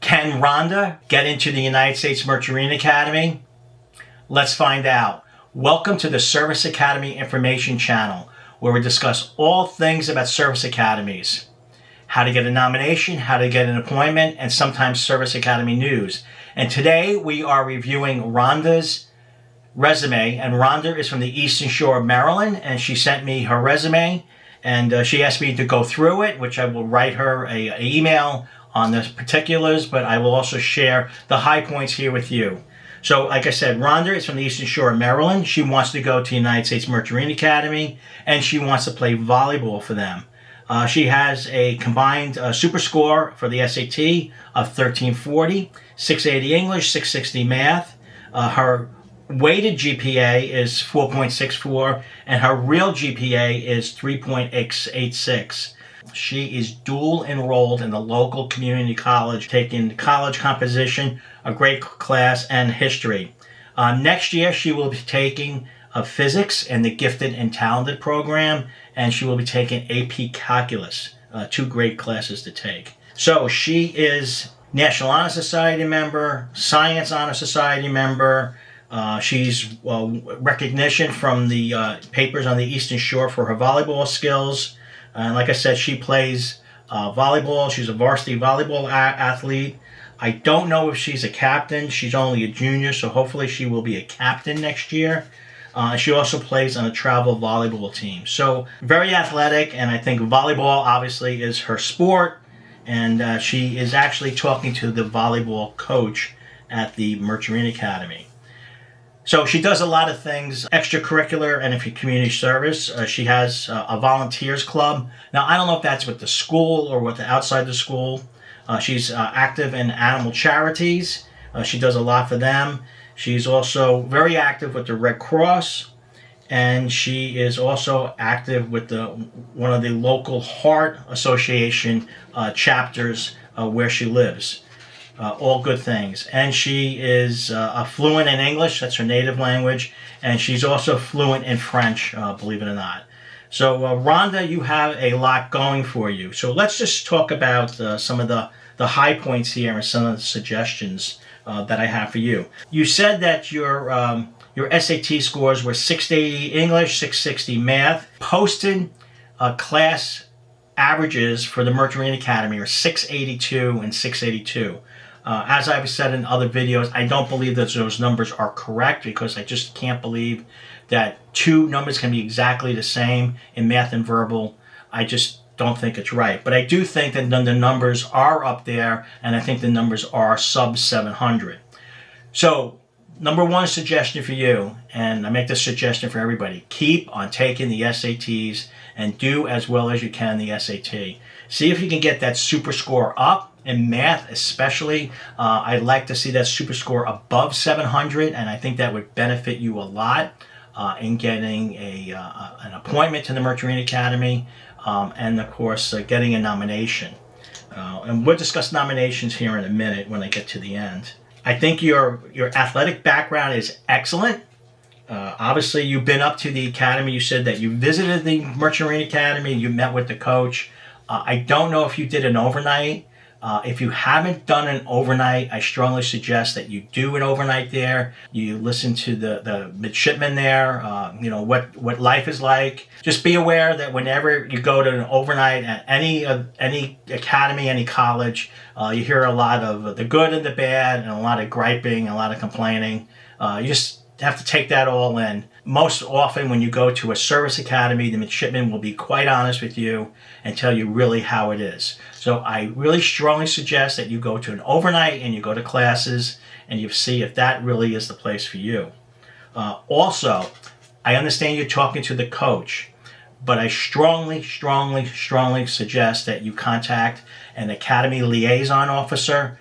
Can Rhonda get into the United States Merchant Marine Academy? Let's find out. Welcome to the Service Academy Information Channel, where we discuss all things about service academies. How to get a nomination, how to get an appointment, and sometimes Service Academy news. And today we are reviewing Rhonda's resume, and Rhonda is from the Eastern Shore of Maryland, and she sent me her resume, and she asked me to go through it, which I will write her an email on the particulars, but I will also share the high points here with you. So, like I said, Rhonda is from the Eastern Shore of Maryland. She wants to go to the United States Merchant Marine Academy, and she wants to play volleyball for them. She has a combined super score for the SAT of 1340, 680 English, 660 math. Her weighted GPA is 4.64, and her real GPA is 3.86. She is dual enrolled in the local community college, taking college composition, a great class, and history. Next year, she will be taking physics in the gifted and talented program, and she will be taking AP Calculus, two great classes to take. So she is National Honor Society member, Science Honor Society member. She's recognition from the papers on the Eastern Shore for her volleyball skills. And like I said, she plays volleyball. She's a varsity volleyball athlete. I don't know if she's a captain. She's only a junior, so hopefully she will be a captain next year. She also plays on a travel volleyball team. So very athletic, and I think volleyball obviously is her sport. And she is actually talking to the volleyball coach at the Merchant Marine Academy. So she does a lot of things, extracurricular and if you community service. She has a volunteers club. Now, I don't know if that's with the school or with the outside the school. She's active in animal charities. She does a lot for them. She's also very active with the Red Cross, and she is also active with one of the local Heart Association chapters where she lives. All good things. And she is fluent in English, that's her native language, and she's also fluent in French, believe it or not. So Rhonda, you have a lot going for you. So let's just talk about some of the high points here and some of the suggestions that I have for you. You said that your SAT scores were 680 English, 660 math. Posted class averages for the Merchant Marine Academy are 682 and 682. As I've said in other videos, I don't believe that those numbers are correct because I just can't believe that two numbers can be exactly the same in math and verbal. I just don't think it's right. But I do think that the numbers are up there, and I think the numbers are sub 700. So, number one suggestion for you, and I make this suggestion for everybody, keep on taking the SATs and do as well as you can the SAT. See if you can get that super score up. In math especially, I'd like to see that super score above 700, and I think that would benefit you a lot in getting an appointment to the Merchant Marine Academy, and of course getting a nomination. And we'll discuss nominations here in a minute when I get to the end. I think your athletic background is excellent. Obviously, you've been up to the academy. You said that you visited the Merchant Marine Academy. You met with the coach. I don't know if you did an overnight. If you haven't done an overnight, I strongly suggest that you do an overnight there. You listen to the midshipmen there, what life is like. Just be aware that whenever you go to an overnight at any academy, any college, you hear a lot of the good and the bad and a lot of griping, a lot of complaining. You just have to take that all in. Most often when you go to a service academy, the midshipmen will be quite honest with you and tell you really how it is. So I really strongly suggest that you go to an overnight and you go to classes and you see if that really is the place for you. Also, I understand you're talking to the coach, but I strongly suggest that you contact an academy liaison officer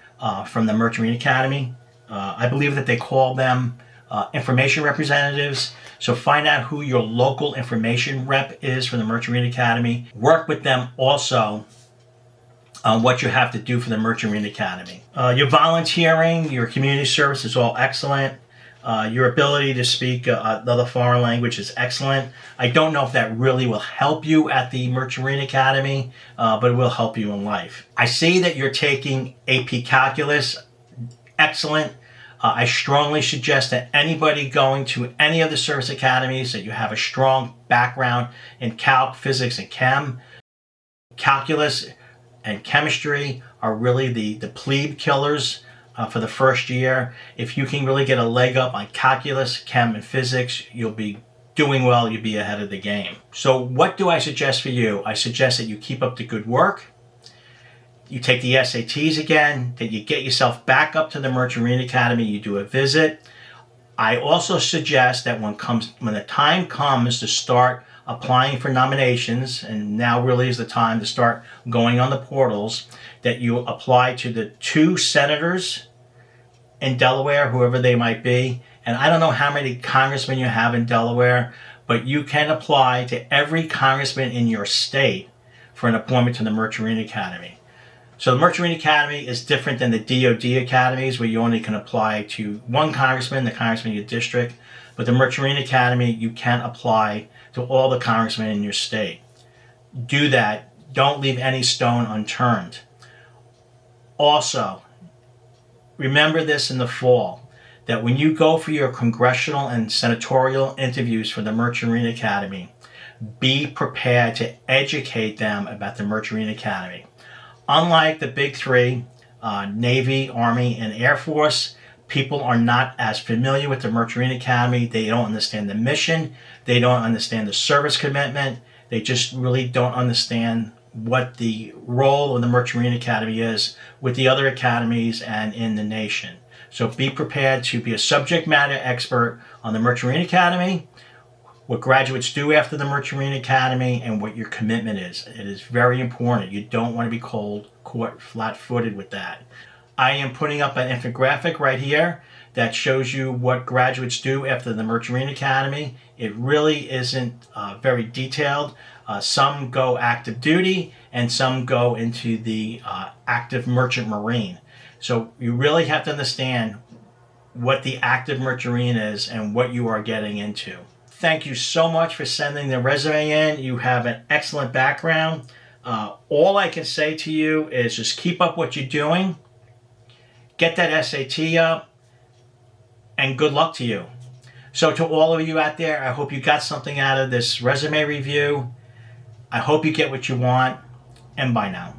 from the Merchant Marine Academy. I believe that they call them information representatives. So find out who your local information rep is for the Merchant Marine Academy. Work with them also on what you have to do for the Merchant Marine Academy. Your volunteering, your community service is all excellent. Your ability to speak another foreign language is excellent. I don't know if that really will help you at the Merchant Marine Academy, but it will help you in life. I see that you're taking AP Calculus. Excellent. I strongly suggest that anybody going to any of the service academies that you have a strong background in calc, physics, and chem. Calculus and chemistry are really the plebe killers for the first year. If you can really get a leg up on calculus, chem, and physics, you'll be doing well, you'll be ahead of the game. So what do I suggest for you? I suggest that you keep up the good work. You take the SATs again, that you get yourself back up to the Merchant Marine Academy, you do a visit. I also suggest that when the time comes to start applying for nominations, and now really is the time to start going on the portals, that you apply to the 2 senators in Delaware, whoever they might be. And I don't know how many congressmen you have in Delaware, but you can apply to every congressman in your state for an appointment to the Merchant Marine Academy. So the Merchant Marine Academy is different than the DoD academies, where you only can apply to one congressman, the congressman in your district. But the Merchant Marine Academy, you can apply to all the congressmen in your state. Do that. Don't leave any stone unturned. Also, remember this in the fall, that when you go for your congressional and senatorial interviews for the Merchant Marine Academy, be prepared to educate them about the Merchant Marine Academy. Unlike the big 3, Navy, Army, and Air Force, people are not as familiar with the Merchant Marine Academy. They don't understand the mission. They don't understand the service commitment. They just really don't understand what the role of the Merchant Marine Academy is with the other academies and in the nation. So be prepared to be a subject matter expert on the Merchant Marine Academy, what graduates do after the Merchant Marine Academy, and what your commitment is. It is very important. You don't want to be caught flat-footed with that. I am putting up an infographic right here that shows you what graduates do after the Merchant Marine Academy. It really isn't very detailed. Some go active duty and some go into the active Merchant Marine. So you really have to understand what the active Merchant Marine is and what you are getting into. Thank you so much for sending the resume in. You have an excellent background. All I can say to you is just keep up what you're doing. Get that SAT up, and good luck to you. So to all of you out there, I hope you got something out of this resume review. I hope you get what you want, and bye now.